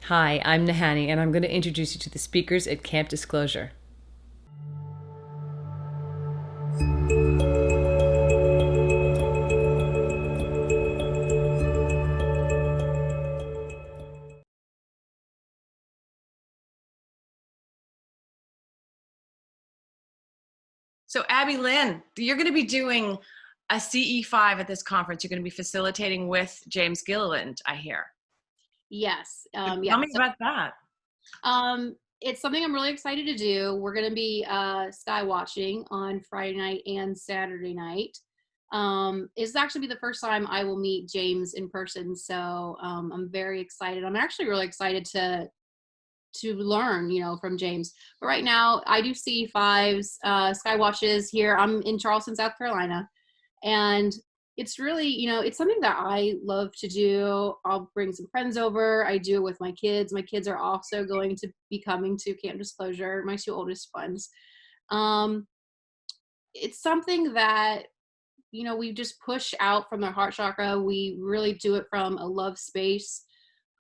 Hi, I'm Nahani, and I'm going to introduce you to the speakers at Camp Disclosure. So, Abby Lynn, you're going to be doing a CE5 at this conference. You're going to be facilitating with James Gilliland, I hear. Yes. Tell me about that. It's something I'm really excited to do. We're going to be skywatching on Friday night and Saturday night. It's actually be the first time I will meet James in person, so I'm very excited. I'm actually really excited to learn, from James. But right now, I do C5s, Skywatches here. I'm in Charleston, South Carolina, and it's really, it's something that I love to do. I'll bring some friends over. I do it with my kids. My kids are also going to be coming to Camp Disclosure, my two oldest ones. Um, it's something that, we just push out from their heart chakra. We really do it from a love space.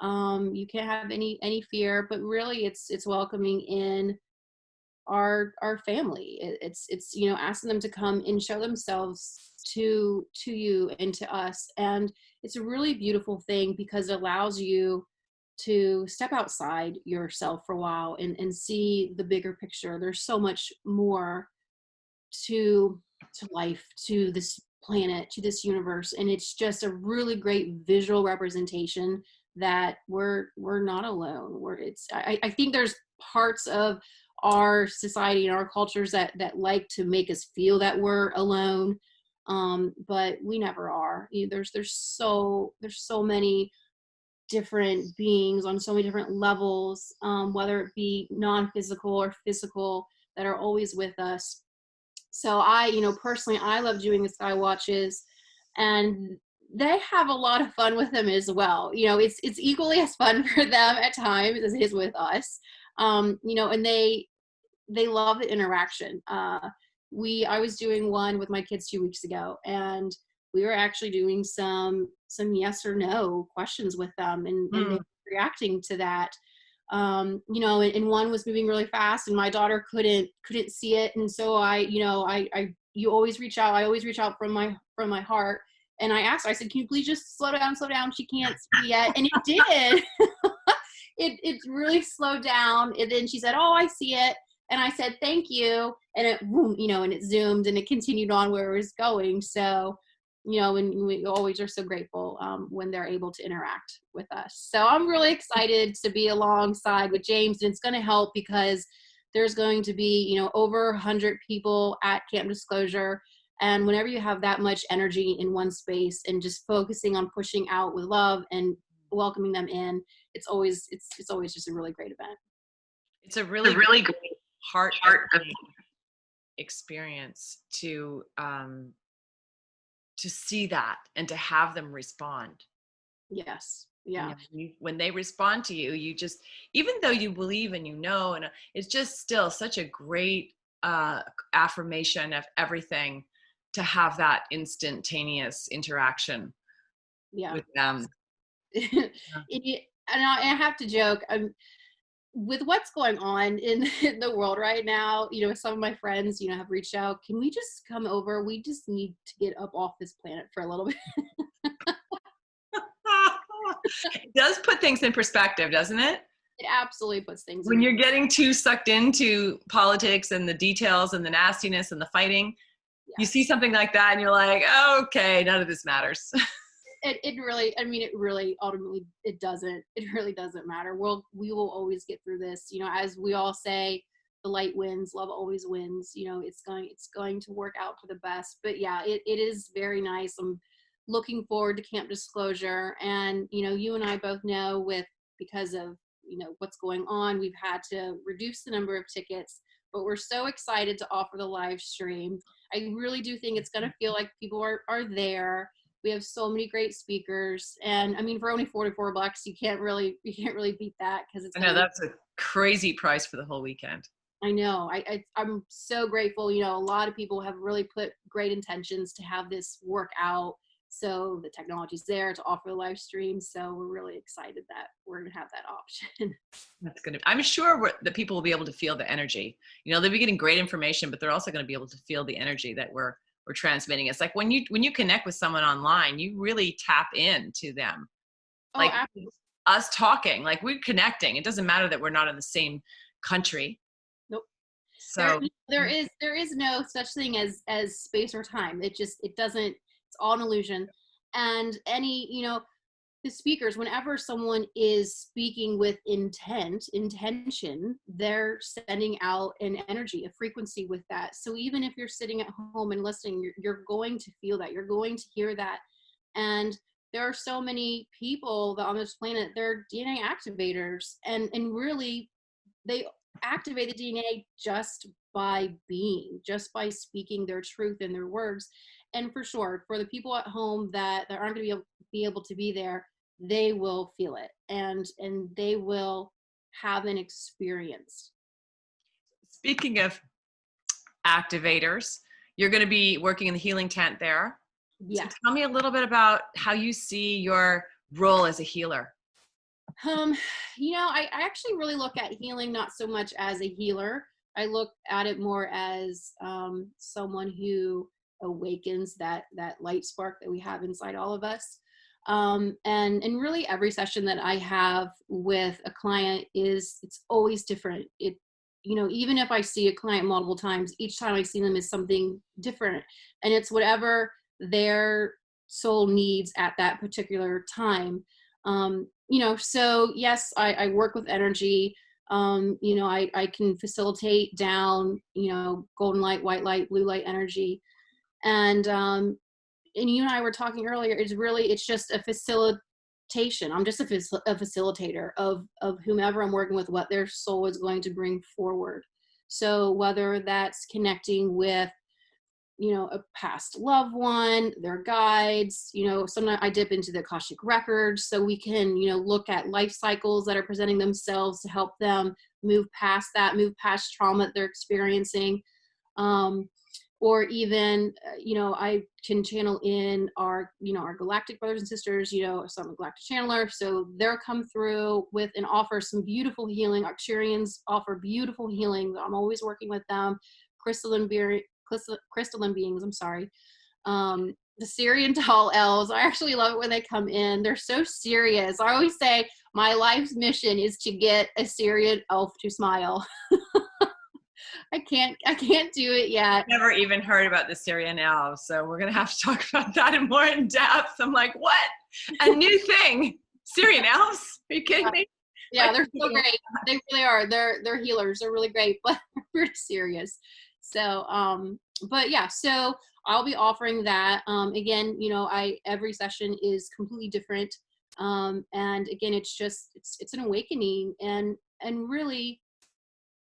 You can't have any fear, but really it's welcoming in our family. It's asking them to come and show themselves to you and to us, and it's a really beautiful thing because it allows you to step outside yourself for a while and see the bigger picture. There's so much more to life, to this planet, to this universe, and it's just a really great visual representation that we're not alone. I think there's parts of our society and our cultures that like to make us feel that we're alone, but we never are. There's so many different beings on so many different levels, whether it be non-physical or physical, that are always with us. So personally, I love doing the sky watches, and they have a lot of fun with them as well. It's equally as fun for them at times as it is with us. And they love the interaction. I was doing one with my kids 2 weeks ago, and we were actually doing some yes or no questions with them, and they were reacting to that. And one was moving really fast, and my daughter couldn't see it, and so you always reach out. I always reach out from my heart, and I asked her, I said, can you please just slow down, she can't see yet, and it did. It really slowed down, and then she said, oh, I see it. And I said, thank you. And it, and it zoomed and it continued on where it was going. So, and we always are so grateful when they're able to interact with us. So I'm really excited to be alongside with James, and it's going to help because there's going to be, over 100 people at Camp Disclosure. And whenever you have that much energy in one space and just focusing on pushing out with love and welcoming them in, it's always just a really great event. It's a really great heart experience to see that and to have them respond. Yes. Yeah. When they respond to you, you just, even though you believe and and it's just still such a great affirmation of everything to have that instantaneous interaction with them. And I have to joke, with what's going on in the world right now, some of my friends, have reached out, can we just come over? We just need to get up off this planet for a little bit. It does put things in perspective, doesn't it? It absolutely puts things when you're getting too sucked into politics and the details and the nastiness and the fighting. You see something like that and you're like, oh, okay, none of this matters. It really ultimately it really doesn't matter. We will always get through this, as we all say, the light wins, love always wins. It's going to work out for the best. But yeah, it is very nice. I'm looking forward to Camp Disclosure, and you and I both know, because of what's going on, we've had to reduce the number of tickets, but we're so excited to offer the live stream. I really do think it's going to feel like people are there. We have so many great speakers, and for only $44, you can't really beat that, because I know that's a crazy price for the whole weekend. I know. I'm so grateful. A lot of people have really put great intentions to have this work out, So the technology's there to offer the live stream. So we're really excited that we're going to have that option. That's going to, I'm sure that people will be able to feel the energy. You know, they'll be getting great information, but they're also going to be able to feel the energy that we're transmitting. It's like when you connect with someone online, you really tap into them. Oh, Like absolutely. us talking, like we're connecting. It doesn't matter that we're not in the same country. Nope. So There is no such thing as space or time. It doesn't, it's all an illusion. And the speakers, whenever someone is speaking with intention, they're sending out an energy, a frequency with that. So even if you're sitting at home and listening, you're going to feel that, you're going to hear that. And there are so many people that on this planet, they're DNA activators, and really they activate the DNA just by being, just by speaking their truth in their words. And for sure, for the people at home that aren't going to be able to be there, they will feel it, and they will have an experience. speaking of activators, you're going to be working in the healing tent there. Yeah. So tell me a little bit about how you see your role as a healer. I actually really look at healing not so much as a healer. I look at it more as someone who awakens that light spark that we have inside all of us. And really every session that I have with a client it's always different. Even if I see a client multiple times, each time I see them is something different, and it's whatever their soul needs at that particular time. So yes, I work with energy. I can facilitate down, golden light, white light, blue light energy. And you and I were talking earlier, it's just a facilitation. I'm just a facilitator of whomever I'm working with, what their soul is going to bring forward. So whether that's connecting with, a past loved one, their guides, sometimes I dip into the Akashic records so we can, look at life cycles that are presenting themselves to help them move past trauma that they're experiencing. Or even, I can channel in our galactic brothers and sisters, so I'm a galactic channeler. So they'll come through with and offer some beautiful healing. Arcturians offer beautiful healing. I'm always working with them. Crystalline beings, I'm sorry. The Syrian Elves, I actually love it when they come in. They're so serious. I always say my life's mission is to get a Syrian elf to smile. I can't do it yet. Never even heard about the Syrian Elves, so we're gonna have to talk about that in more in depth. I'm like, what? A new thing? Syrian Elves? Are you kidding me? Yeah, they're so great. They really are. They're healers. They're really great, but we're serious. So, but yeah, so I'll be offering that. Again, every session is completely different. And again, it's an awakening, and really,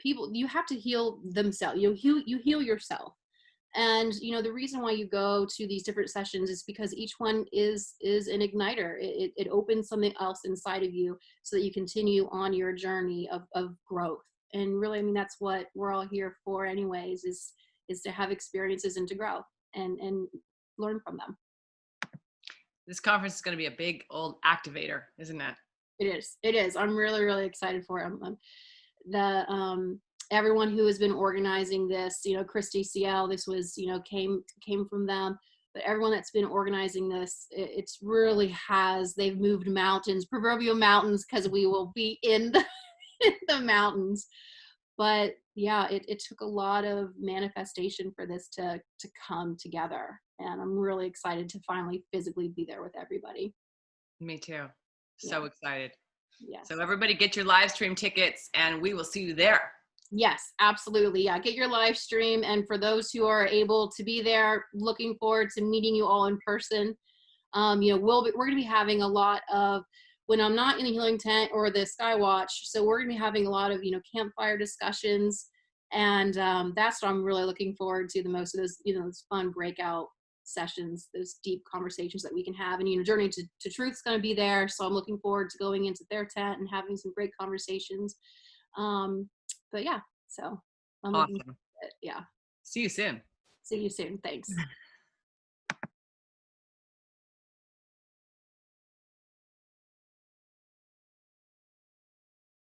people, you have to heal themselves. You heal yourself. And the reason why you go to these different sessions is because each one is an igniter. It opens something else inside of you so that you continue on your journey of growth. And really, I mean, that's what we're all here for anyways, is to have experiences and to grow and learn from them. This conference is going to be a big old activator, isn't it? It is. I'm really, really excited for it. Everyone who has been organizing this, Christy CL, this was, came from them, but everyone that's been organizing this, it's really they've moved mountains, proverbial mountains, because we will be in the mountains. But yeah, it took a lot of manifestation for this to come together. And I'm really excited to finally physically be there with everybody. Me too. So excited. Yes. So everybody get your live stream tickets and we will see you there. Yes, absolutely. Yeah, get your live stream. And for those who are able to be there, looking forward to meeting you all in person. We're going to be having a lot of, when I'm not in the healing tent or the Skywatch, so we're going to be having a lot of, campfire discussions. And that's what I'm really looking forward to the most, of those, those fun breakout sessions, those deep conversations that we can have. And, Journey to Truth's going to be there. So I'm looking forward to going into their tent and having some great conversations. But yeah, so I'm awesome. looking forward to it. Yeah. See you soon. See you soon. Thanks.